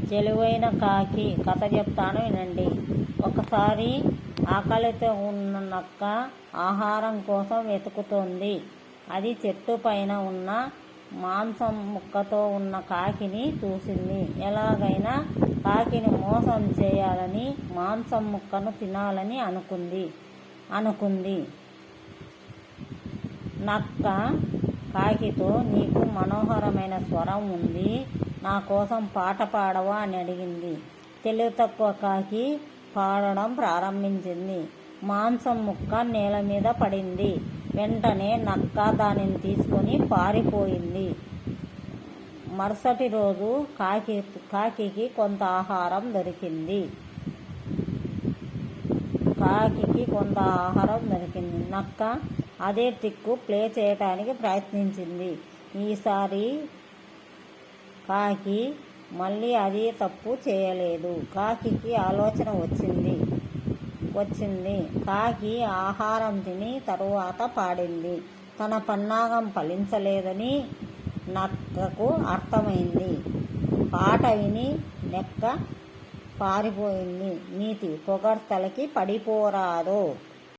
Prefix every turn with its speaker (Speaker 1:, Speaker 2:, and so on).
Speaker 1: తెలివైన కాకి కథ చెప్తాను వినండి. ఒకసారి ఆకలితో ఉన్న నక్క ఆహారం కోసం వెతుకుతోంది. అది చెట్టు పైన ఉన్న మాంసం ముక్కతో ఉన్న కాకిని చూసింది. ఎలాగైనా కాకిని మోసం చేయాలని మాంసం ముక్కను తినాలని అనుకుంది. నక్క కాకితో, నీకు మనోహరమైన స్వరం ఉంది, నా కోసం పాట పాడవా అని అడిగింది. తెలివి తక్కువ కాకి పాడడం ప్రారంభించింది. మాంసం ముక్క నేల మీద పడింది. వెంటనే నక్క దానిని తీసుకొని పారిపోయింది. మరుసటి రోజు కాకికి కొంత ఆహారం దొరికింది. నక్క అదే ట్రిక్ ప్లే చేయటానికి ప్రయత్నించింది. ఈసారి కాకి మళ్ళీ అదే తప్పు చేయలేదు. కాకికి ఆలోచన వచ్చింది. కాకి ఆహారం తిని తరువాత పాడింది. తన పన్నాగం ఫలించలేదని నక్కకు అర్థమైంది. పాట విని నక్క పారిపోయింది. నీతి: పొగడ్తలకి పడిపోరాదు.